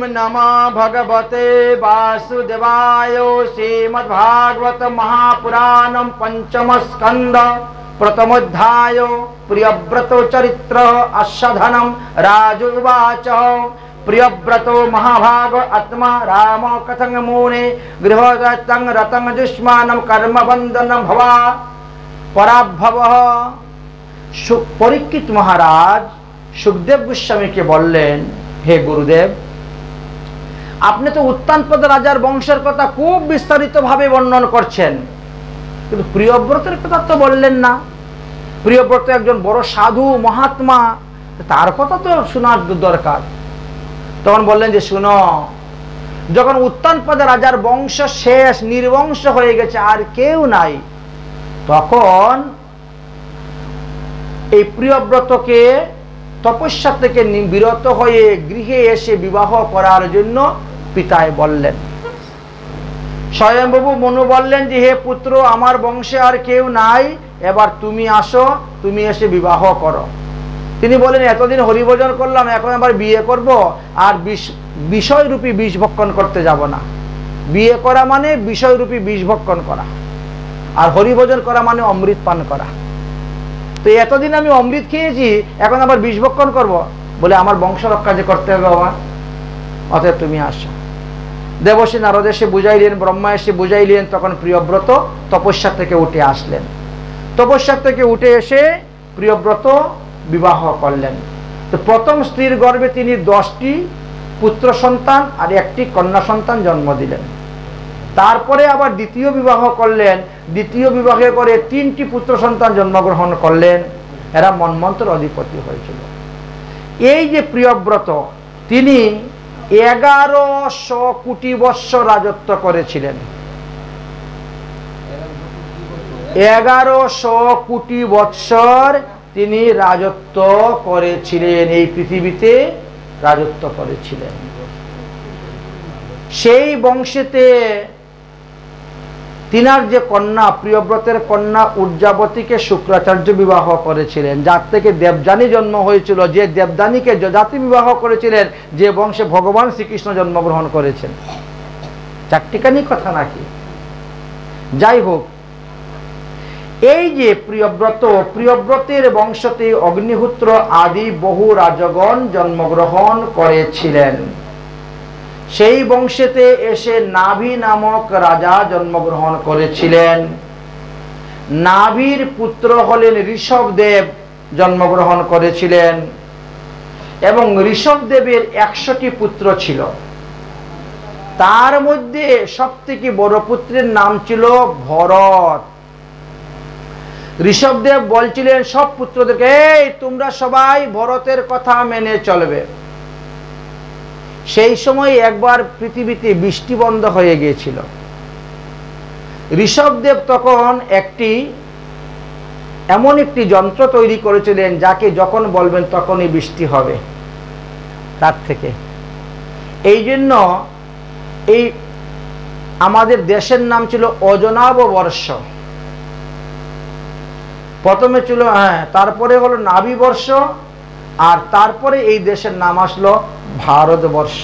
ओम नमः भगवते वासुदेवाय। श्रीमद्भागवत महापुराणं पंचम स्कंद प्रथमोध्याय प्रियव्रतो चरित्र अश्वधनं राजुवाच। प्रियव्रतो महाभाग आत्मा राम कथं मुने गृहरतं रतं जुष्मानं कर्मबन्धनं भवा पराभवः। परीक्षित महाराज सुखदेव गोस्वामी के बोलें, हे गुरुदेव, आपने तो उत्तानपद राजार वंशेर कथा खूब विस्तारित भावे वर्णन करछेन, किन्तु प्रियव्रतेर कथा तो बोललेन ना। प्रियव्रत एकजन बड़ साधु महात्मा, तार कथा तो शोनार दरकार। तखन बोललेन जे शुनो, जखन उत्तानपद राजार वंश शेष निर्वंश हये गेछे आर केउ नाई, तखन এই প্রিয়ব্রতকে তপস্যা থেকে বিরত হয়ে গৃহে এসে বিবাহ করার জন্য পিতায় বললেন। স্বয়ংবাবু মনু বললেন যে হে পুত্র, আমার বংশে আর কেউ নাই, এবার তুমি আসো, তুমি এসে বিবাহ করো। তিনি বলেন, এতদিন হরিভজন করলাম, এখন আবার বিয়ে করব, আর বিষয়রূপী বিষ ভক্ষণ করতে যাব না। বিয়ে করা মানে বিষয়রূপী বিষ ভক্ষণ করা, আর হরিভজন করা মানে অমৃত পান করা। তো এতদিন আমি অমৃত খেয়েছি, এখন আবার বিষ ভক্ষণ করবো? বলে আমার বংশ রক্ষা যে করতে হবে আমার, অতএব তুমি আসো। দেবর্ষি নারদ এসে বুঝাইলেন, ব্রহ্মা এসে বুঝাইলেন, তখন প্রিয়ব্রত তপস্যা থেকে উঠে আসলেন। তপস্যা থেকে উঠে এসে প্রিয়ব্রত বিবাহ করলেন। তো প্রথম স্ত্রীর গর্ভে তিনি 10টি পুত্র সন্তান আর 1টি কন্যা সন্তান জন্ম দিলেন। তারপরে আবার দ্বিতীয় বিবাহ করলেন। দ্বিতীয় বিবাহে করে 3টি পুত্র সন্তান জন্মগ্রহণ করলেন। এরা মন্বন্তর অধিপতি হয়েছিল। এই যে প্রিয়ব্রত, তিনি 1100 কোটি বৎসর রাজত্ব করেছিলেন। 1100 কোটি বৎসর তিনি রাজত্ব করেছিলেন, এই পৃথিবীতে রাজত্ব করেছিলেন। সেই বংশেতে তিনার যে কন্যা, প্রিয়ব্রতের কন্যা উর্জাবতীকে শুক্রাচার্য বিবাহ করেছিলেন, যার থেকে দেবযানী জন্ম হয়েছিল, যে দেবযানীকে যজাতি বিবাহ করেছিলেন, যে বংশে ভগবান শ্রীকৃষ্ণ জন্মগ্রহণ করেছেন। চারটিখানি কথা নাকি? যাই হোক, এই যে প্রিয়ব্রত, প্রিয়ব্রতের বংশতে অগ্নিহোত্র আদি বহু রাজগণ জন্মগ্রহণ করেছিলেন। সেই বংশেতে এসে নাভি নামক রাজা জন্মগ্রহণ করেছিলেন। নাভির পুত্র হলেন ঋষভদেব, জন্মগ্রহণ করেছিলেন। এবং ঋষভদেবের 100টি পুত্র ছিল। তার মধ্যে সবথেকে বড় পুত্রের নাম ছিল ভরত। ঋষভদেব বলছিলেন সব পুত্রদেরকে, এই তোমরা সবাই ভরতের কথা মেনে চলবে। সেই সময় একবার পৃথিবীতে বৃষ্টি বন্ধ হয়ে গিয়েছিল। ঋষভদেব তখন এমন একটি যন্ত্র তৈরি করেছিলেন, যাকে যখন বলবেন তখনই বৃষ্টি হবে তার থেকে। এই জন্য এই আমাদের দেশের নাম ছিল অজনাভ বর্ষ। প্রথমে ছিল তারপরে হলো নাভি বর্ষ, আর তারপরে এই দেশের নাম আসলো ভারতবর্ষ।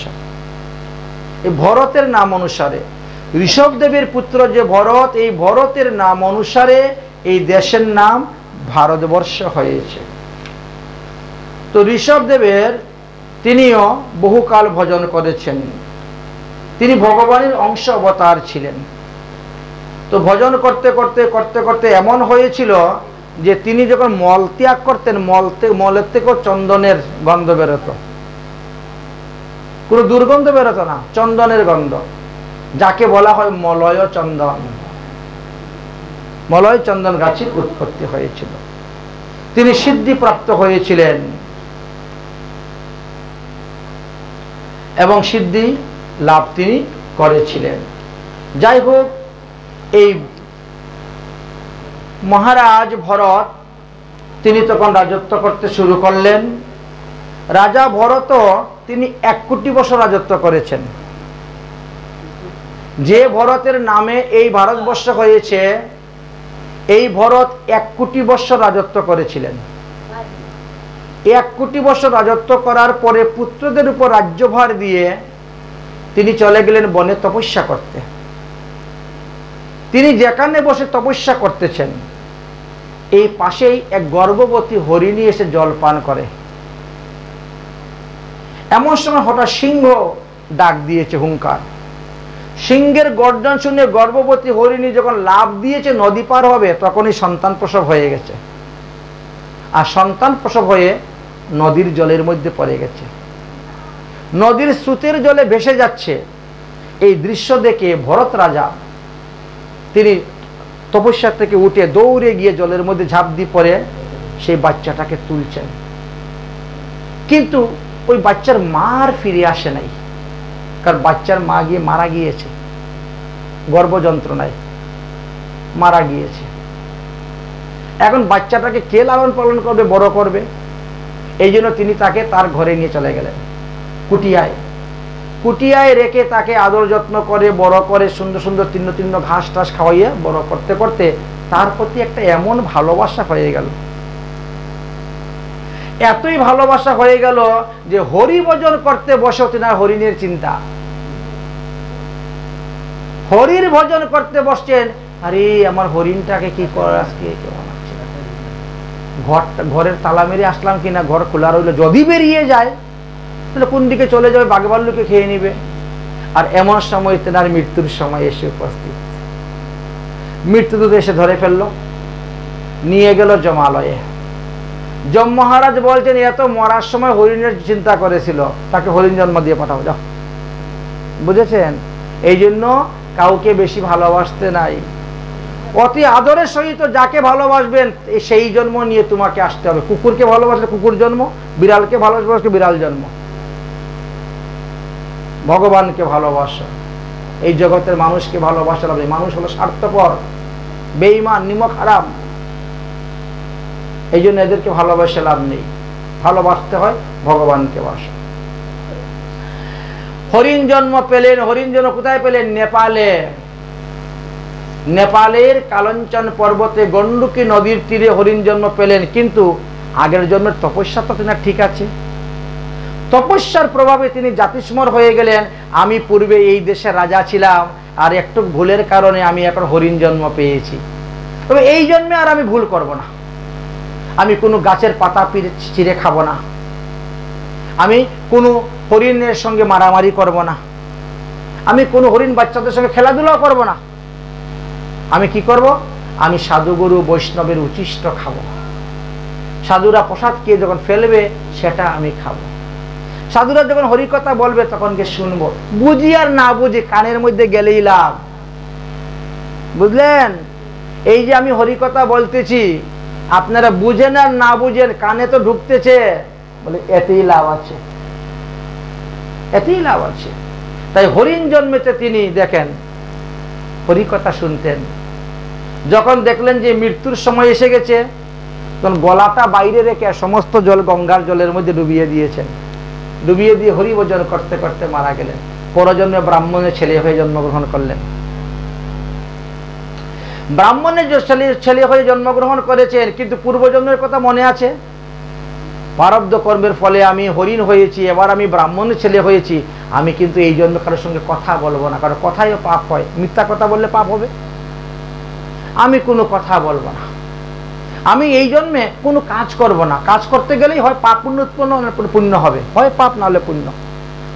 এই ভরতের নাম অনুসারে, ঋষভদেবের পুত্র যে ভরত, এই ভরতের নাম অনুসারে এই দেশের নাম ভারতবর্ষ হয়েছে। তো ঋষভদেবের তিনিও বহুকাল ভজন করেছেন। তিনি ভগবানের অংশ অবতার ছিলেন। তো ভজন করতে করতে করতে করতে এমন হয়েছিল যে তিনি যখন মল ত্যাগ করতেন, মলের থেকেও চন্দনের গন্ধ বেরোতো। কোনো দুর্গন্ধ বেরোতো না, চন্দনের গন্ধ, যাকে বলা হয় মলয় চন্দন। মলয় চন্দন গাছের উৎপত্তি হয়েছিল। তিনি সিদ্ধি প্রাপ্ত হয়েছিলেন এবং সিদ্ধি লাভ তিনি করেছিলেন। যাই হোক, এই মহারাজ ভরত তিনি তখন রাজত্ব করতে শুরু করলেন। রাজা ভরত তিনি 1 কোটি বছর রাজত্ব করেছেন। যে ভরতের নামে এই ভারতবর্ষ হয়েছে, এই ভরত 1 কোটি বছর রাজত্ব করেছিলেন। 1 কোটি বছর রাজত্ব করার পরে পুত্রদের উপর রাজ্যভার দিয়ে তিনি চলে গেলেন বনে তপস্যা করতে। তিনি যেখানে বসে তপস্যা করতেছেন, এই পাশেই এক গর্ভবতী হরিণী এসে জল পান করে। এমন সময় হঠাৎ সিংহ ডাক দিয়েছে, হুঙ্কার। সিংহের গর্জন শুনে গর্ভবতী হরিণী যখন লাফ দিয়েছে নদী পার হবে, তখনই সন্তান প্রসব হয়ে গেছে। আর সন্তান প্রসব হয়ে নদীর জলের মধ্যে পড়ে গেছে, নদীর স্রোতের জলে ভেসে যাচ্ছে। এই দৃশ্য দেখে ভরত রাজা তিনি তপস্যা থেকে উঠে দৌড়ে গিয়ে জলের মধ্যে ঝাঁপ দিয়ে পড়ে সেই বাচ্চাটাকে তুলছেন। কিন্তু ওই বাচ্চার মা আর ফিরে আসে নাই, কারণ বাচ্চার মা গিয়ে মারা গিয়েছে, গর্ভযন্ত্রণায় মারা গিয়েছে। এখন বাচ্চাটাকে কে লালন পালন করবে, বড় করবে? এই জন্য তিনি তাকে তার ঘরে নিয়ে চলে গেলেন, কুটিয়ায়। কুটিয়ায় রেখে তাকে আদর যত্ন করে বড় করে, সুন্দর সুন্দর তীর্ণ তীর্ণ ঘাস টাস খাওয়াইয়ে বড় করতে করতে তার প্রতি একটা এমন ভালোবাসা হয়ে গেল, এতই ভালোবাসা হয়ে গেল যে হরি ভজন করতে বসে তিনার হরিণের চিন্তা। হরির ভজন করতে বসছেন, আরে আমার হরিণটাকে কি করে আজকে ঘরের তালা মেরে আসলাম কিনা, ঘর খোলা রইল, যদি বেরিয়ে যায় তাহলে কোন দিকে চলে যাবে, বাঘ ভাল্লুকে খেয়ে নিবে। আর এমন সময় তেনার মৃত্যুর সময় এসে উপস্থিত। মৃত্যুদূত এসে ধরে ফেলল, নিয়ে গেল যমালয়ে। যম মহারাজ বলছেন, এত মরার সময় হরিণের চিন্তা করেছিল, তাকে হরিণ জন্ম দিয়ে পাঠাও, যাও। বুঝেছেন? এই জন্য কাউকে বেশি ভালোবাসতে নাই, অতি আদরের সহিত যাকে ভালোবাসবেন সেই জন্ম নিয়ে তোমাকে আসতে হবে। কুকুরকে ভালোবাসলে কুকুর জন্ম, বিড়ালকে ভালোবাসলে বিড়াল জন্ম। ভগবানকে ভালোবাসা, এই জগতের মানুষকে ভালোবাসা হবে। মানুষ হলো স্বার্থপর, বেঈমান, নিমক হারাম। এই জন্য এদেরকে ভালোবাসা লাভ নেই, ভালোবাসতে হয় ভগবানকে বাসা। হরিণ জন্ম পেলেন। হরিণ জন্ম কোথায় পেলেন? নেপালে। নেপালের কালঞ্চন পর্বতে গণ্ডকী নদীর তীরে হরিণ জন্ম পেলেন। কিন্তু আগের জন্মের তপস্যা তো তিনার ঠিক আছে, তপস্যার প্রভাবে তিনি জাতিস্মর হয়ে গেলেন। আমি পূর্বে এই দেশের রাজা ছিলাম, আর একটু ভুলের কারণে আমি এখন হরিণ জন্ম পেয়েছি, তবে এই জন্মে আর আমি ভুল করব না। আমি কোনো গাছের পাতা ছিঁড়ে খাবো না, আমি কোনো হরিণের সঙ্গে মারামারি করব না, আমি কোনো হরিণ বাচ্চাদের সঙ্গে খেলাধুলাও করব না। আমি কি করব? আমি সাধুগুরু বৈষ্ণবের উচ্ছিষ্ট খাবো। সাধুরা প্রসাদ খেয়ে যখন ফেলবে সেটা আমি খাবো। সাধুরা যখন হরিকথা বলবে তখন গিয়ে শুনবো, বুঝি আর না বুঝি কানের মধ্যে গেলেই লাভ। বুঝলেন? এই যে আমি হরিকথা বলতেছি, আপনারা বুঝেন আর না বুঝেন, কানে তো ঢুকতেছে, বলে এতেই লাভ আছে, এতেই লাভ আছে। তাই হরিণ জন্মেতে তিনি দেখেন হরিকথা শুনতেন। যখন দেখলেন যে মৃত্যুর সময় এসে গেছে, তখন গলাটা বাইরে রেখে সমস্ত জল গঙ্গার জলের মধ্যে ডুবিয়ে দিয়েছেন। ডুবিয়ে দিয়ে হরিভজন করতে করতে মারা গেলেন। পরজন্মে ব্রাহ্মণের ছেলে হয়ে জন্মগ্রহণ করলেন। ব্রাহ্মণের ছেলে হয়ে জন্মগ্রহণ করেছেন, কিন্তু পূর্বজন্মের কথা মনে আছে। প্রারব্ধ কর্মের ফলে আমি হরিণ হয়েছি, এবার আমি ব্রাহ্মণের ছেলে হয়েছি, আমি কিন্তু এই জন্য কারোর সঙ্গে কথা বলবো না, কারণ কথাইও পাপ হয়, মিথ্যা কথা বললে পাপ হবে। আমি কোনো কথা বলবো না, আমি এই জন্মে কোনো কাজ করব না। কাজ করতে গেলেই হয় পাপ পুণ্য উৎপন্ন, পুণ্য হবে, হয় পাপ না হলে পুণ্য।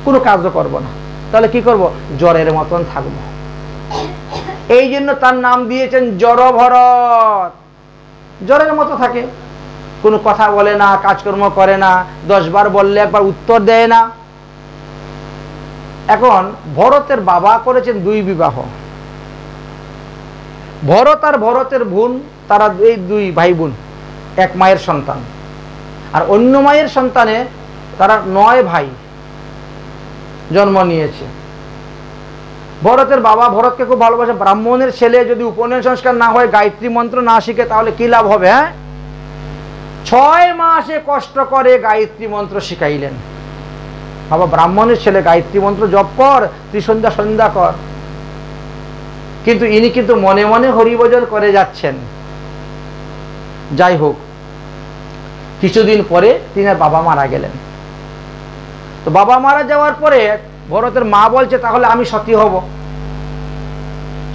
কোনো কাজও করব না, তাহলে কি করব? জ্বরের মতন থাকবো। এই জন্য তার নাম দিয়েছেন জড়ভরত। জ্বরের মতো থাকে, কোনো কথা বলে না, কাজকর্ম করে না, 10 বার বললে একবার উত্তর দেয় না। এখন ভরতের বাবা করেছেন 2 বিবাহ। ভরত আর ভরতের বোন, তারা এই 2 ভাই বোন, এক মায়ের সন্তান। আর অন্য মায়ের সন্তানে তারা 9 ভাই জন্ম নিয়েছে। ভরতের বাবা ভরতকে খুব ভালোবাসে। ব্রাহ্মণের ছেলে যদি উপনয়ন সংস্কার না হয়, গায়ত্রী মন্ত্র না শিখে, তাহলে কি লাভ হবে? 6 মাসে কষ্ট করে গায়ত্রী মন্ত্র শিখাইলেন। বাবা, ব্রাহ্মণের ছেলে গায়ত্রী মন্ত্র জপ কর, ত্রিসন্ধ্যা সন্ধ্যা কর। কিন্তু ইনি কিন্তু মনে মনে হরিভজন করে যাচ্ছেন। যাই হোক, কিছুদিন পরে তিনার বাবা মারা গেলেন। তো বাবা মারা যাওয়ার পরে ভরতের মা বলছে তাহলে আমি সতী হব,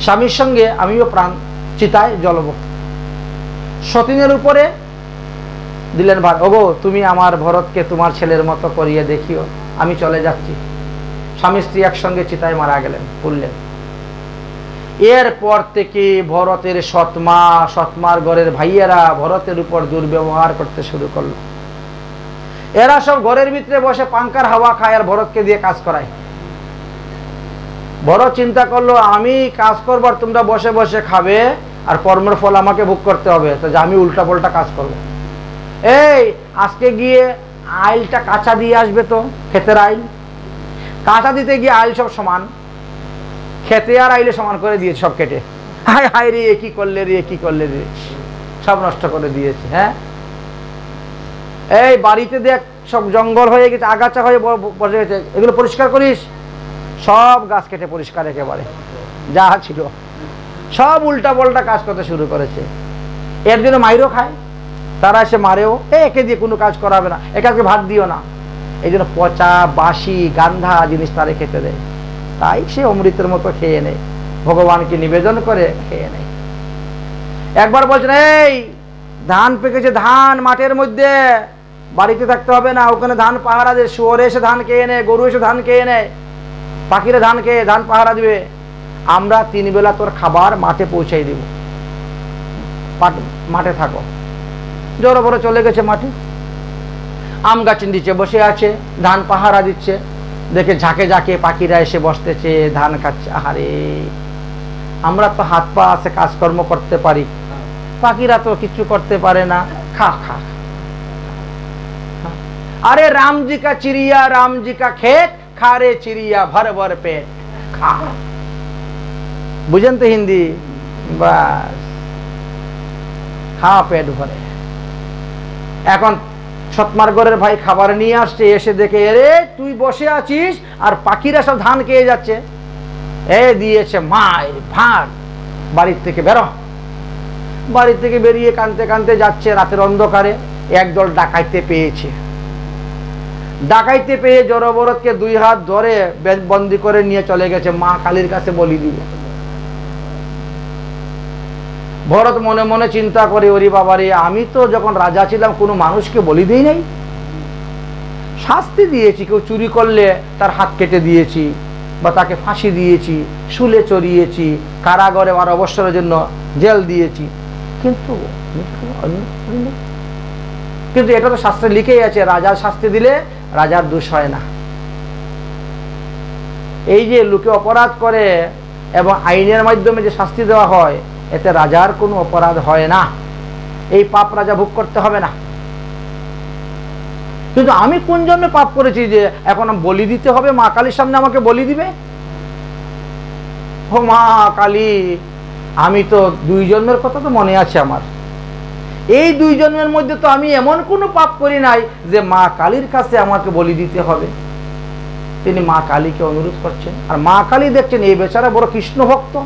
স্বামীর সঙ্গে আমিও প্রাণ চিতায় জ্বলব। সতীনের উপরে দিলেন ভার, ওগো তুমি আমার ভরতকে তোমার ছেলের মতো করিয়ে দেখিও, আমি চলে যাচ্ছি। স্বামী স্ত্রী একসঙ্গে চিতায় মারা গেলেন, পুড়লেন। এরপর থেকে ভরতের সৎমার ঘরের ভাইয়েরা ভরতের উপর দুর্ব্যবহার করতে শুরু করলো। এরা সব ঘরের ভিতরে বসে পাঙ্কার হাওয়া খায় আর ভরতকে দিয়ে কাজ করায়। ভরত চিন্তা করলো আমি কাজ করবো আর তোমরা বসে বসে খাবে আর কর্মের ফল আমাকে ভোগ করতে হবে, তো আমি উল্টা পাল্টা কাজ করবো। এই আজকে গিয়ে আইলটা কাঁচা দিয়ে আসবে, তো ক্ষেতের আইল কাঁচা দিতে গিয়ে আইল সব সমান, খেতে আর আইলে সমান করে দিয়েছে, সব কেটে হায় হায় রে কি করলে রে কি করলে রে, সব নষ্ট করে দিয়েছে। হ্যাঁ, এই বাড়িতে দেখ সব জঙ্গল হয়ে গেছে, আগাছা হয়ে বসে গেছে, এগুলো পরিষ্কার করিস, সব গাছ কেটে পরিষ্কার একেবারে যা ছিল সব উল্টা পাল্টা কাজ করতে শুরু করেছে। এর জন্য মাইরও খায়, তারা এসে মারেও, একে দিয়ে কোনো কাজ করাবে না, একে ভাত দিও না, এই জন্য পচা বাসি গান্ধা জিনিস তারে খেতে দেয়, তাই সে অমৃতের মতো খেয়ে নেয়, ভগবানকে নিবেদন করে খেয়ে নেয়। একবার বলছেন এই ধান পেকেছে, ধান মাঠের মধ্যে, বাড়িতে থাকতে হবে না, ওখানে ধান পাহারা দে, শুয়োরে এসে ধান খেয়ে নেয়, গরু এসে ধান খেয়ে নেয়, পাখিরা ধান খেয়ে ধান পাহারা দিবে, আমরা 3 বেলা তোর খাবার মাঠে পৌঁছাই দিব, মাঠে থাকো। জোর বড় চলে গেছে মাঠে, আম গাছের নিচে বসে আছে, ধান পাহারা দিচ্ছে, দেখে ঝাঁকে ঝাঁকে পাখিরা এসে বসতেছে, ধান খাচ্ছে। আহারে, আমরা তো হাত পা আছে, কাজকর্ম করতে পারি, পাখিরা তো কিছু করতে পারে না, খা খা। अरे राम जी का चिड़िया राम जी का खेत, खा रे चिड़िया भर भर पेट खा। बुझेन तो हिंदी, बस खा पेट भरे। এখন সৎমার ঘরের ভাই খাবার নিয়ে আসছে, এসে দেখে এরে তুই বসে আছিস আর পাখিরা সব ধান খেয়ে যাচ্ছে, এ দিয়েছে মায়ের ভাত, বাড়ির থেকে বেরো। বাড়ি থেকে বেরিয়ে কাঁদতে কাঁদতে যাচ্ছে, রাতের অন্ধকারে একদল ডাকাইতে পেয়েছে, ডাকাইতে পেয়ে জড়ভরতকে 2 হাত ধরে বন্দি করে নিয়ে চলে গেছে মা কালীর কাছে বলি দিবে। ভরত মনে মনে চিন্তা করে, ওরে বাবারে, আমি তো যখন রাজা ছিলাম কোনো মানুষকে বলি দিই নাই, শাস্তি দিয়েছি, কেউ চুরি করলে তার হাত কেটে দিয়েছি বা তাকে ফাঁসি দিয়েছি, শুলে চড়িয়েছি, কারাগারে 12 বছরের জন্য জেল দিয়েছি, কিন্তু এটা তো শাস্ত্রে লিখেই আছে, রাজার শাস্তি দিলে রাজার দোষ হয় না। এই যে লোকে অপরাধ করে এবং আইনের মাধ্যমে যে শাস্তি দেওয়া হয়, এতে রাজার কোনো অপরাধ হয় না, এই পাপ রাজা ভোগ করতে হবে না। কিন্তু আমি কোন জন্মে পাপ করেছি যে এখন বলি দিতে হবে, মা কালীর সামনে আমাকে বলি দিবে? ও মা কালী, আমি তো 2 জন্মের কথা তো মনে আছে আমার, এই 2 জন্মের মধ্যে তো আমি এমন কোনো পাপ করি নাই যে মা কালীর কাছে আমাকে বলি দিতে হবে। তিনি মা কালীকে অনুরোধ করছেন, আর মা কালী দেখছেন এই বেচারা বড় কৃষ্ণ ভক্ত,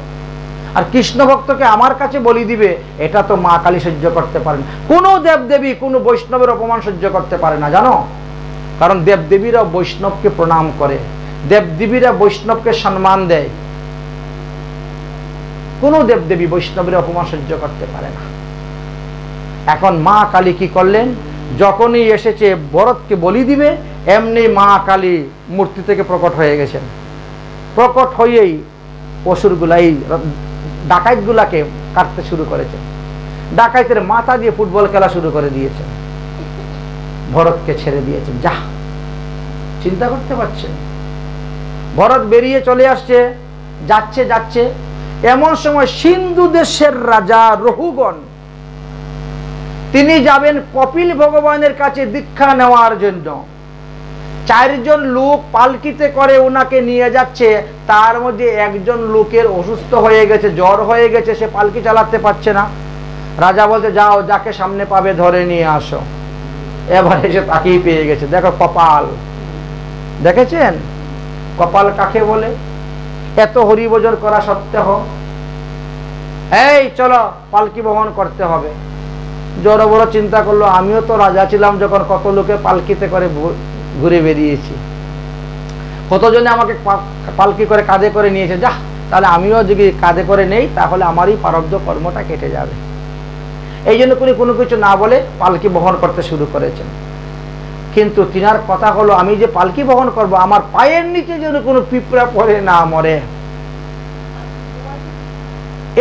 আর কৃষ্ণ ভক্তকে আমার কাছে বলি দিবে, এটা তো মা কালী সহ্য করতে পারেন। কোনো দেবদেবী কোনো বৈষ্ণবের অপমান সহ্য করতে পারে না, জানো, কারণ দেবদেবীরা বৈষ্ণবকে প্রণাম করে, দেবদেবীরা বৈষ্ণবকে সম্মান দেয়, কোনো দেবদেবী বৈষ্ণবের অপমান সহ্য করতে পারে না। এখন মা কালী কি করলেন, যখনই এসেছে ভরতকে বলি দিবে, এমনি মা কালী মূর্তি থেকে প্রকট হয়ে গেছেন। প্রকট হয়েই পশুরগুলা, এই ডাকাইতগুলাকে কাটতে শুরু করেছেন, ডাকাইতের মাথা দিয়ে ফুটবল খেলা শুরু করে দিয়েছেন, ভরতকে ছেড়ে দিয়েছেন। যা, চিন্তা করতে পারছেন? ভরত বেরিয়ে চলে আসছে, যাচ্ছে যাচ্ছে, এমন সময় সিন্ধু দেশের রাজা রহুগণ, তিনি যাবেন কপিল ভগবানের কাছে দীক্ষা নেওয়ার জন্য। 4 জন লোক পালকিতে করে ওনাকে নিয়ে যাচ্ছে, তার মধ্যে একজন লোকের অসুস্থ হয়ে গেছে, জ্বর হয়ে গেছে, সে পালকি চালাতে পারছে না। রাজা বলতে, যাও যাকে সামনে পাবে ধরে নিয়ে আসো। এবারে সে তাকেই পেয়ে গেছে। দেখো কপাল, দেখেছেন কপাল কাকে বলে? এত হরিভজন করা সত্ত্বেও, এই চলো পালকি বহন করতে হবে। জড় বড় চিন্তা করলো, আমিও তো রাজা ছিলাম যখন কত লোকে পালকিতে করে ঘুরে বেরিয়েছি, কতজনে আমাকে পালকি করে কাঁধে করে নিয়েছে, যা তাহলে আমিও যদি কাঁধে করে নেই তাহলে আমারই প্রারব্ধ কর্মটা কেটে যাবে। এই জন্য কোনো কিছু না বলে পালকি বহন করতে শুরু করেছেন। কিন্তু তিনার কথা হলো, আমি যে পালকি বহন করব আমার পায়ের নিচে যেন কোনো পিঁপড়া পড়ে না মরে।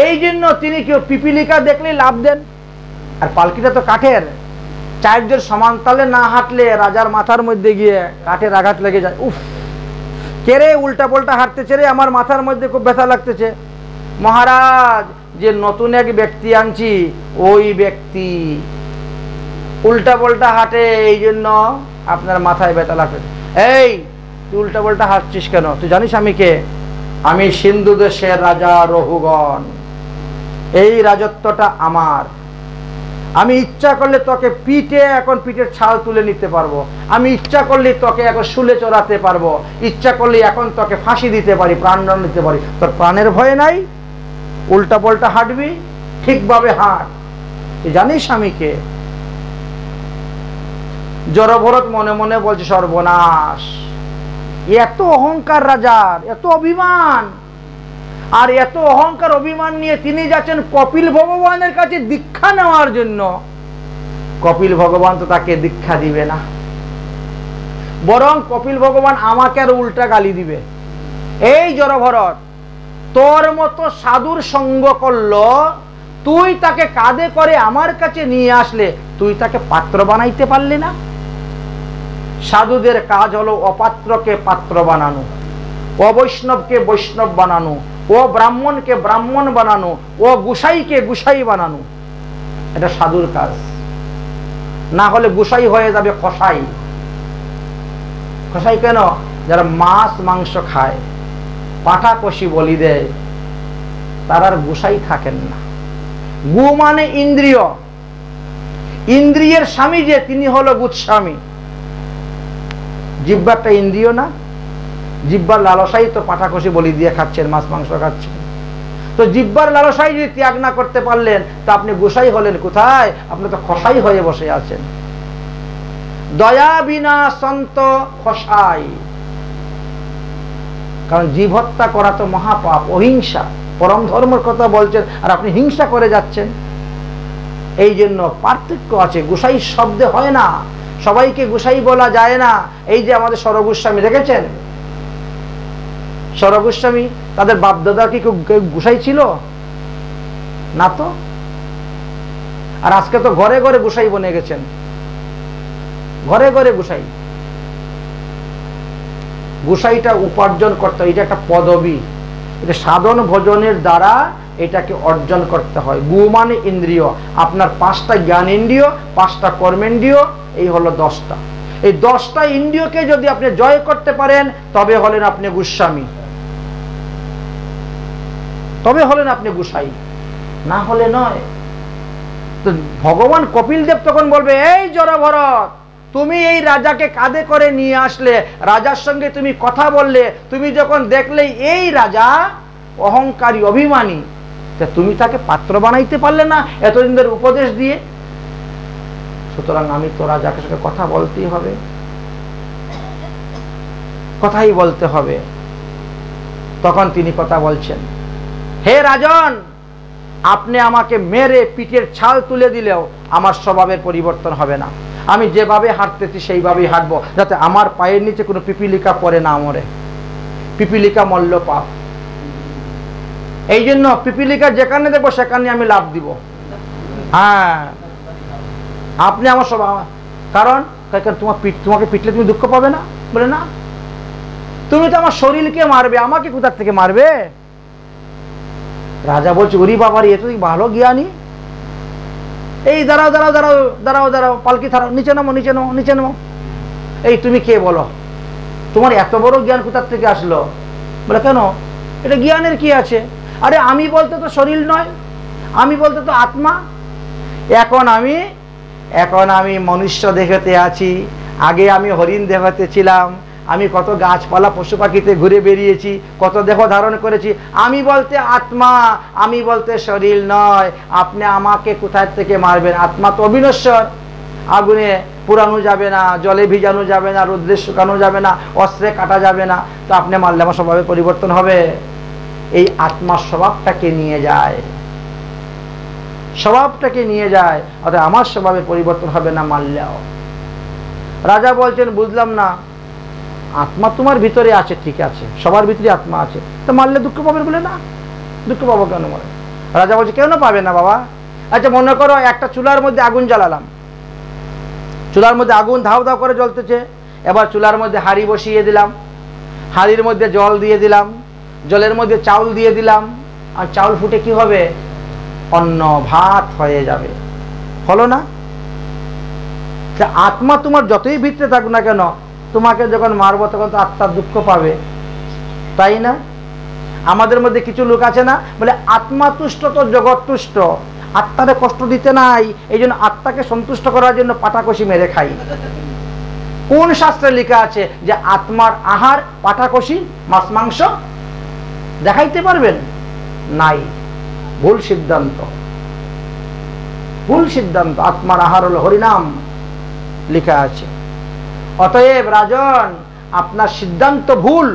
এই জন্য তিনি কেউ পিপিলিকা দেখলেই লাভ দেন। আর পালকিটা তো কাঠের, চারজন সমান তালে না হাঁটলে রাজার মাথার মধ্যে গিয়ে কাঠের আঘাত লেগে যায়। উফ, কেরে উল্টা পাল্টা হাঁটতেছে রে, আমার মাথার মধ্যে খুব ব্যথা লাগতেছে। মহারাজ, যে নতুন এক ব্যক্তি আনছি ওই ব্যক্তি উল্টা পাল্টা হাঁটে, এই জন্য আপনার মাথায় ব্যথা লাগবে। এই তুই উল্টা পাল্টা হাঁটছিস কেন? তুই জানিস আমি কে? আমি সিন্ধু দেশের রাজা রহুগণ, এই রাজত্বটা আমার। আমি ইচ্ছা করলে তোকে পিঠে এখন পিঠের ছাল তুলে নিতে পারবো, আমি ইচ্ছা করলে তোকে এখন শুলে চড়াতে পারবো, ইচ্ছা করলে এখন তোকে ফাঁসি দিতে পারি, প্রাণদণ্ড দিতে পারি। তোর প্রাণের ভয় নাই? উল্টা পাল্টা হাঁটবি, ঠিকভাবে হাঁট। তুই জানিস আমি কে? জড়ভরত মনে মনে বলছে, সর্বনাশ, এত অহংকার রাজার, এত অভিমান, আর এত অহংকার অভিমান নিয়ে তিনি যাচ্ছেন কপিল ভগবানের কাছে দীক্ষা নেওয়ার জন্য। কপিল ভগবান তো তাকে দীক্ষা দিবে না, বরং কপিল ভগবান আমাকে আর উল্টা গালি দিবে। এই জড়ভরত, তোর মতো সাধুর সঙ্গ করলো, তুই তাকে কাঁধে করে আমার কাছে নিয়ে আসলে, তুই তাকে পাত্র বানাইতে পারলি না। সাধুদের কাজ হলো অপাত্রকে পাত্র বানানো, অবৈষ্ণবকে বৈষ্ণব বানানো, ও ব্রাহ্মণকে ব্রাহ্মণ বানানো, ও গুসাইকে গুসাই বানানো। এটা সাধুর কাজ। না হলে গুসাই হয়ে যাবে কসাই। কসাই কেন? যারা মাছ মাংস খায়, পাঠা কষি বলি দেয়, তার আর গুসাই থাকেন না। গু মানে ইন্দ্রিয়, ইন্দ্রিয়ের স্বামী যে তিনি হলো গুৎস্বামী। জিহ্বারটা ইন্দ্রিয় না? জিহ্বার লালসাই তো পাঠাকষি বলি দিয়ে খাচ্ছেন, মাছ মাংস খাচ্ছেন। তো জিহ্বার লালসাই যদি ত্যাগ না করতে পারলেন, তা আপনি গোসাই হলেন কোথায়? আপনি তো খসাই হয়ে বসে আছেন। দয়া বিনা সন্ত খসাই। কারণ জীব হত্যা করা তো মহাপাপ, অহিংসা, পরম ধর্মের কথা বলছেন আর আপনি হিংসা করে যাচ্ছেন। এই জন্য পার্থক্য আছে। গোসাই শব্দে হয় না, সবাইকে গোসাই বলা যায় না। এই যে আমাদের সরগোস্বামী দেখেছেন, সরগোস্বামী তাদের বাপদাদা কি কেউ গোসাই ছিল না? তো আর আজকে তো ঘরে ঘরে গোসাই বনে গেছেন, ঘরে ঘরে গোসাই। গোসাইটা উপার্জন করতে হয়, এটা একটা পদবী, এটা সাধন ভজনের দ্বারা এটাকে অর্জন করতে হয়। গু মানে ইন্দ্রিয়, আপনার 5টা জ্ঞানেন্দ্রিয়, 5টা কর্মেন্দ্রিয়, এই হলো 10টা। এই 10টা ইন্দ্রিয়কে যদি আপনি জয় করতে পারেন, তবে হলেন আপনি গোস্বামী, তবে হলেন আপনি গোসাই, না হলে নয়। তো ভগবান কপিল দেব তখন বলবে, এই জড়ভরত, তুমি এই রাজাকে কাঁধে করে নিয়ে আসলে, রাজার সঙ্গে তুমি কথা বললে, তুমি যখন দেখলে এই রাজা অহংকারী অভিমানী, তা তুমি তাকে পাত্র বানাইতে পারলে না এতদিন ধরে উপদেশ দিয়ে। সুতরাং আমি তো রাজাকে সঙ্গে কথা বলতেই হবে, কথাই বলতে হবে। তখন তিনি কথা বলছেন, হে রাজন, আপনি আমাকে মেরে পিঠের ছাল তুলে দিলেও আমার স্বভাবের পরিবর্তন হবে না। আমি যেভাবে হাঁটতেছি সেইভাবেই হাঁটবো, যাতে আমার পায়ের নিচে কোনো পিপিলিকা পড়ে না মরে। পিপিলিকা মল্ল পাপ। এই জন্য পিপিলিকা যেখানে দেখবো সেখানে আমি লাভ দিব। হ্যাঁ, আপনি আমার স্বভাব, কারণ তোমাকে পিটলে তুমি দুঃখ পাবে না? বলে না, তুমি তো আমার শরীরকে মারবে, আমাকে কোথা থেকে মারবে? রাজা বলছে, ওরি বাবার, এ তো ভালো জ্ঞানী। এই দাঁড়াও দাঁড়াও দাঁড়াও দাঁড়াও দাঁড়াও, পালকি থারাও, নিচে নামো নিচে নামো নিচে নামো। এই তুমি কে বলো? তোমার এত বড় জ্ঞান কোথা থেকে আসলো? বলে কেন, এটা জ্ঞানের কি আছে? আরে আমি বলতে তো শরীর নয়, আমি বলতে তো আত্মা। এখন আমি মনুষ্য দেহতে আছি, আগে আমি হরিণ দেহতে ছিলাম, আমি কত গাছপালা পশু পাখিতে ঘুরে বেরিয়েছি, কত দেহ ধারণ করেছি। আমি বলতে আত্মা, আমি বলতে শরীর নয়। আপনি আমাকে কোথায় থেকে মারবেন? আত্মা তো অবিনশ্বর। আগুনে পুরানো যাবে না, জলে ভিজানো যাবে না, রোদ্রে শুকানো যাবে না, অস্ত্রে কাটা যাবে না, তো আপনি মারলে আমার স্বভাবে পরিবর্তন হবে? এই আত্মার স্বভাবটাকে নিয়ে যায়, স্বভাবটাকে নিয়ে যায়, অর্থাৎ আমার স্বভাবে পরিবর্তন হবে না মারলেও। রাজা বলছেন বুঝলাম না, আত্মা তোমার ভিতরে আছে, ঠিক আছে, সবার ভিতরে আত্মা আছে, তো মারলে দুঃখ পাবে বলে না? দুঃখ পাবো কেন মারে? রাজা বলছে কেন পাবে না বাবা। আচ্ছা মনে করো একটা চুলার মধ্যে আগুন জ্বালালাম, চুলার মধ্যে আগুন ধাও ধাও করে জ্বলতেছে, এবার চুলার মধ্যে হাঁড়ি বসিয়ে দিলাম, হাঁড়ির মধ্যে জল দিয়ে দিলাম, জলের মধ্যে চাউল দিয়ে দিলাম, আর চাউল ফুটে কি হবে? অন্ন ভাত হয়ে যাবে, হলো না? আত্মা তোমার যতই ভিতরে থাকুক না কেন, তোমাকে যখন মারবো তখন তো আত্মার দুঃখ পাবে, তাই না? আমাদের মধ্যে কিছু লোক আছে না, বলে আত্মা তুষ্ট তো জগৎ তুষ্ট, আত্মারে কষ্ট দিতে নাই, এই জন্য আত্মাকে সন্তুষ্ট করার জন্য পাটাকষি মেরে খাই। কোন শাস্ত্রে লেখা আছে যে আত্মার আহার পাটাকষি মাছ মাংস? দেখাইতে পারবেন? নাই, ভুল সিদ্ধান্ত, ভুল সিদ্ধান্ত। আত্মার আহার হলো হরিনাম লেখা আছে। অতএব রাজন, আপনার সিদ্ধান্ত ভুল।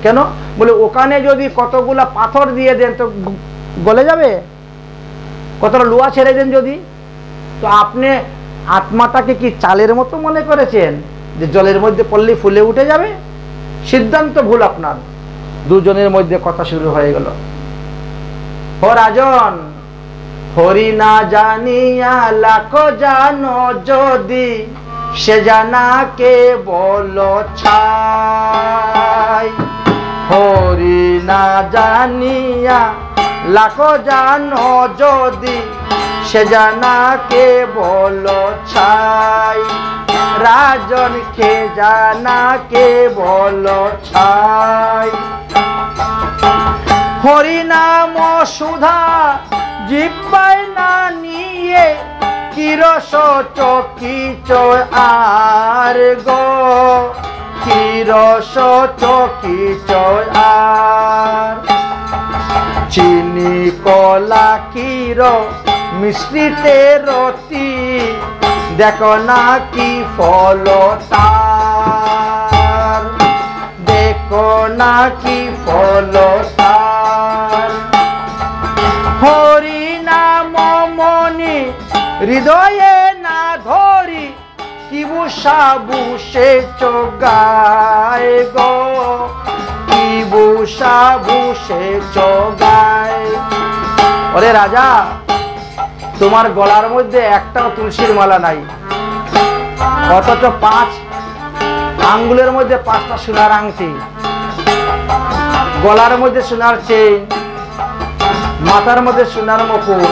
কেন? বলে ওখানে যদি কতগুলা পাথর দিয়ে দেন তো গলে যাবে, কতটা লোহা ছেড়ে দেন যদি, তো আপনি আত্মাটাকে কি চালের মতো মনে করেছেন যে জলের মধ্যে পড়লে ফুলে উঠে যাবে? সিদ্ধান্ত ভুল আপনার। দুজনের মধ্যে কথা শুরু হয়ে গেল। ও রাজন, হরি না জানিয়া লাখ জানো যদি, সে জানাকে বলো ছাই। হরি না জানিয়া লাখ জানো যদি, সে জানাকে বলো ছাই। রাজনকে জানাকে বলো ছাই। হরিনাম সুধা জিহ্বায় না নিয়ে, কিরস চকিচ আর গো, কিরস চকিচ আর। চিনি কলা কির মিশ্রিতে রতি, দেখো না কি ফল তার, দেখো না কি ফল তার। হরি নাম মনি হৃদয়ে না ধরি, কি বুসা বুসে চোগায় গো, কি বুসা বুসে চোগায়। ওরে রাজা, তোমার গলার মধ্যে একটাও তুলসীর মালা নাই, অথচ 5 আঙ্গুলের মধ্যে 5টা সোনার আংটি, গলার মধ্যে সোনার চেইন, মাথার মধ্যে সোনার মুকুট।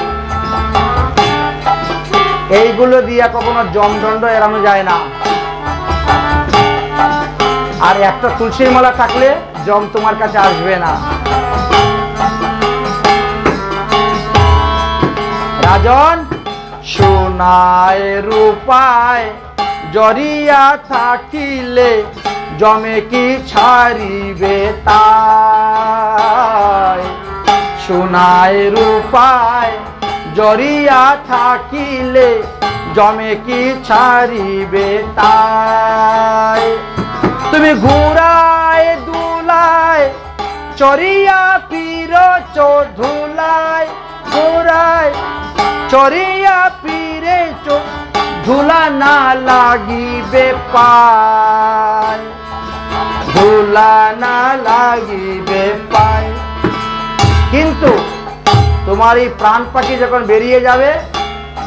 এইগুলো দিয়া কখনো জমদণ্ড এড়ানো যায় না। আর একটা তুলসীর মালা থাকলে জম তোমার কাছে আসবে না। রাজন, সোনায় রূপায় জরিয়া থাকিলে, জমে কি ছাড়িবে তাই। সোনায় রূপায় জরিয়া থাকিলে, জমে কি ছাড়িবে তাই। তুমি ঘুরায় দুলায় চরিয়া পীর ধুলায়, ঘুরায় চরিয়া পীরে ধুলা না লাগিবে পায়, ধুলা না লাগিবে পায়। কিন্তু তোমার এই প্রাণ পাখি যখন বেরিয়ে যাবে,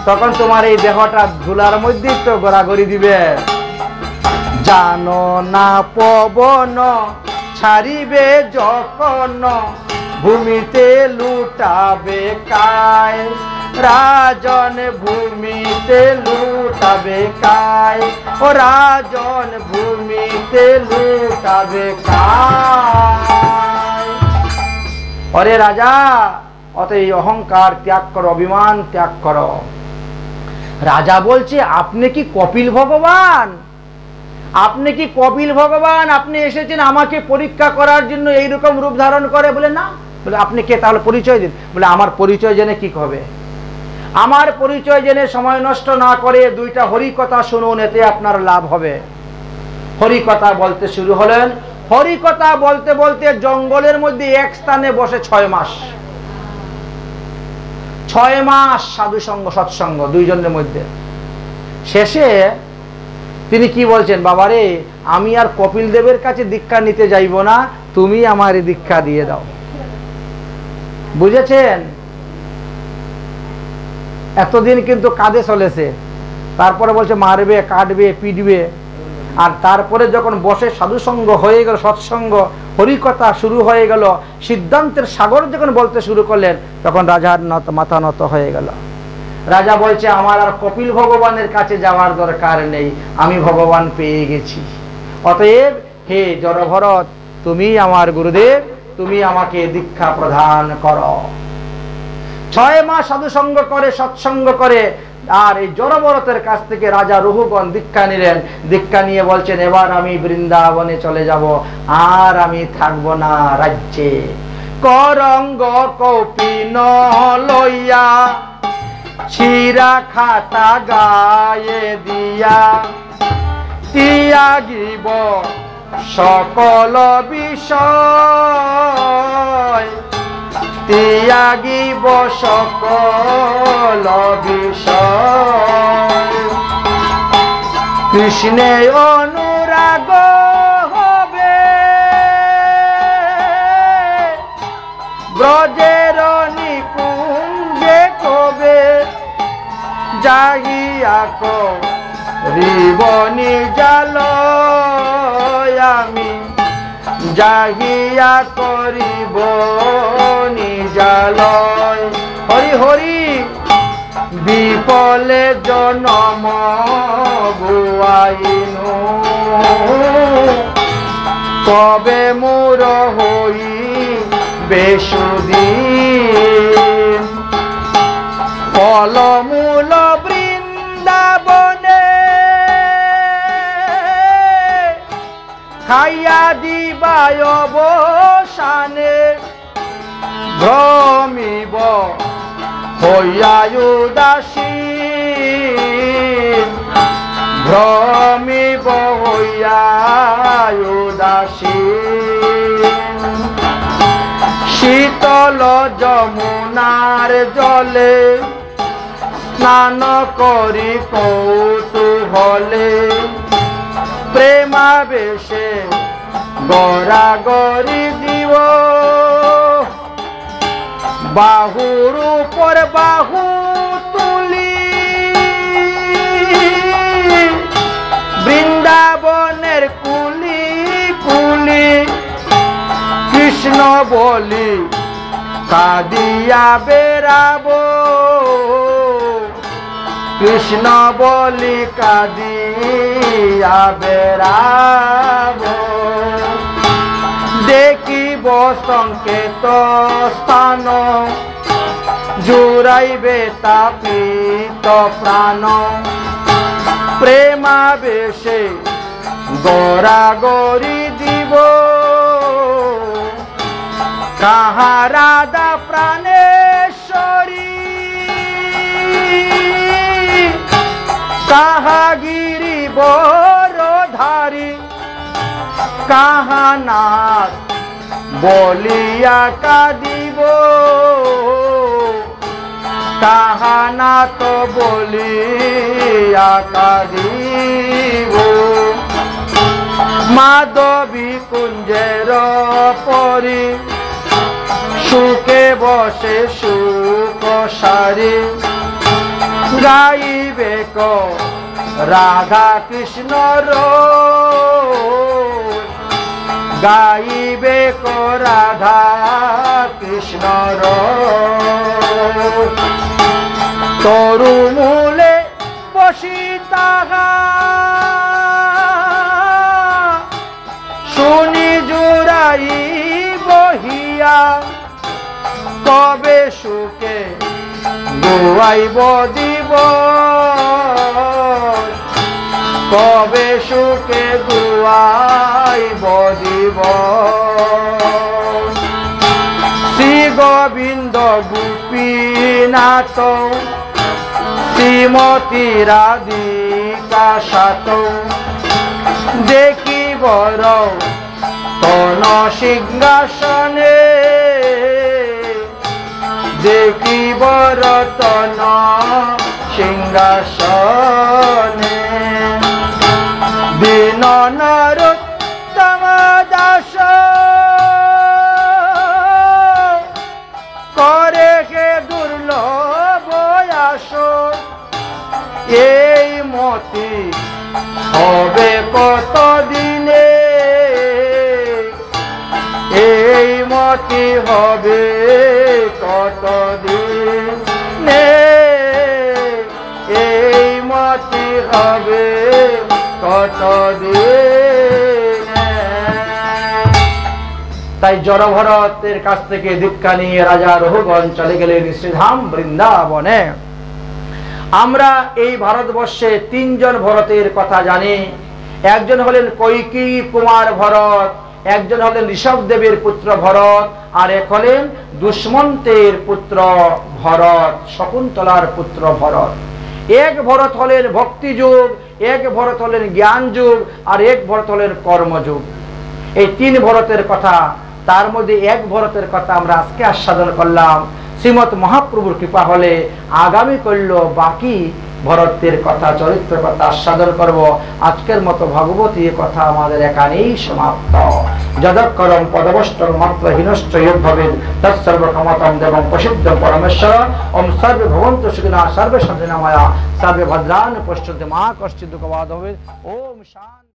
তখন তোমার এই দেহটা ধুলার মধ্যেই তো গড়াগড়ি দিবে। জানো না পবন ছাড়িবে যখন, ভূমিতে লুটাবে কায়। রাজন ভূমিতে লুটাবে কায়, ও রাজন ভূমিতে লুটাবে কায়। অরে রাজা, অত এই অহংকার ত্যাগ করো, অভিমান ত্যাগ করো। রাজা বলছে আপনি কি কপিল ভগবান? আপনি কি কপিল ভগবান? আপনি এসেছেন আমাকে পরীক্ষা করার জন্য এইরকম রূপ ধারণ করে? বলে না। বলে আপনি কে? তাহলে পরিচয় দিন। বলে আমার পরিচয় জেনে কি হবে? আমার পরিচয় জেনে সময় নষ্ট না করে দুইটা হরি কথা শুনুন, এতে আপনার লাভ হবে। হরি কথা বলতে শুরু হলেন। হরি কথা বলতে বলতে জঙ্গলের মধ্যে এক স্থানে বসে 6 মাস। 6 মাস সাধু সঙ্গ সৎসঙ্গ দুইজনের মধ্যে। শেষে তিনি কি বলছেন, বাবারে আমি আর কপিল দেবের কাছে দীক্ষা নিতে যাইব না, তুমি আমার দীক্ষা দিয়ে দাও। বুঝেছেন? এতদিন কিন্তু কাঁধে চলেছে, তারপরে বলছে মারবে, কাটবে, পিটবে। আর তারপরে যখন বসে সাধুসঙ্গ হয়ে গেল, সৎসঙ্গ, হরিকথা শুরু হয়ে গেল, সিদ্ধান্তের সাগর যখন বলতে শুরু করলেন, তখন রাজার মাথা নত হয়ে গেল। রাজা বলছে আমার আর কপিল ভগবানের কাছে যাওয়ার দরকার নেই, আমি ভগবান পেয়ে গেছি। অতএব হে জড়ভরত, তুমি আমার গুরুদেব, তুমি আমাকে দীক্ষা প্রদান করো। 6 মাস সাধুসঙ্গ করে, সৎসঙ্গ করে, আর এই জড়ভরতের কাছ থেকে রাজা রঘুগণ দীক্ষা নিলেন। দীক্ষা নিয়ে বলছেন এবার আমি বৃন্দাবনে চলে যাব, আর আমি থাকব না রাজ্যে। করঙ্গ কৌপিন লইয়া ছিরা খাতা গায়ে দিয়া, ত্যাগিব সকল বিষয়, ত্যাগিব সকল বিষয়। কৃষ্ণে অনুরাগ হবে, ব্রজের নিকুঞ্জে কবে, যাহিয়া করিব নিজালয়, আমি যাহিয়া করিব নিজালয়। হরি হরি বিপলে জনম গুয়াইনু, কবে মোর হই বেসুদিন। ফলমূল বৃন্দাবনে খাইয়া দিবায় অবসানে, ভ্রমিব হইয়া উদাসীন, ভ্রমিব হইয়া উদাসীন। শীতল যমুনার জলে স্নান করি কৌতূহলে, প্রেমাবেশে গড়াগড়ি দিব, বাহুর উপর বাহু তুলি, বৃন্দাবনের কুলি কুলি, কৃষ্ণ বলি কাঁদিয়া বেড়াবো, কৃষ্ণ বলি কাঁদিয়া বেড়াবো। দেখিব সংকেত স্থান, জুড়াইবে তাপিত প্রাণ, প্রেমাবেশে গড়াগড়ি দিব, কাহা রাধা প্রাণেশ্বরী, কাহা গিরিবরধারী, কাহা নাথ বলিয়া কাঁদিব, কাহা নাথ বলিয়া কাঁদিব। মাধবী কুঞ্জের পরি সুখে বসে সুখ সারি, গাইবে ক রাধা কৃষ্ণর, গাইবে ক রাধা কৃষ্ণর। তরু মূলে বসি তাহা শুনি জুড়াই বহিয়া, কবে সুখে গোয়াইব দিব, কবে সুখে গোয়াইব দিব। শ্রী গোবিন্দ গোপীনাথ শ্রীমতী রাধিকা সাত দেখিবর তন সিংহাসনে, দেখিবর তন সিংহাসনে। দীন নরোত্তম দাস করে হে দুর্লভ আস, এই মতি হবে কত দিনে, এই মতি হবে কত দিনে, এই মতি হবে কত দিনে। তাই জড়ভরতের কাছ থেকে দীক্ষা নিয়ে রাজা রঘুগণ চলে গেলেন শ্রীধাম বৃন্দাবনে। আমরা এই ভারতবর্ষে তিনজন ভরতের কথা জানি। একজন হলেন কৈকেয়ী কুমার ভরত, একজন হলেন ঋষভদেবের পুত্র ভরত, আর এক হলেন দুষ্মন্তের পুত্র ভরত, শকুন্তলার পুত্র ভরত। এক ভরত হলেন ভক্তি যুগ, এক ভরত হলেন জ্ঞান যুগ, আর এক ভরত হলেন কর্মযুগ। এই তিন ভরতের কথা, তার মধ্যে এক ভরতের কথা আমরা আজকে আস্বাদন করলাম। শ্রীমৎ মহাপ্রভুর কৃপা হলে আগামী করল বাকি ভরতের কথা, চরিত্র কথা আস্বাদন করব। আজকের মতো ভগবতী কথা আমাদের এখানেই সমাপ্ত। যদক্ষরম পদবষ্টম মাত্র হীনশ্চ যদ্ভবেদ তৎসর্বক্ষমতম দেবং প্রসিদ্ধ পরমেশ্বর। ওম সর্বে ভবন্তু সুখিনঃ সর্বে সন্তুষ্টিঃ সর্বে ভদ্রাণি পশ্যন্তি মা কশ্চিৎ দুঃখভাগ্ ভবেৎ। ওম শান্তি।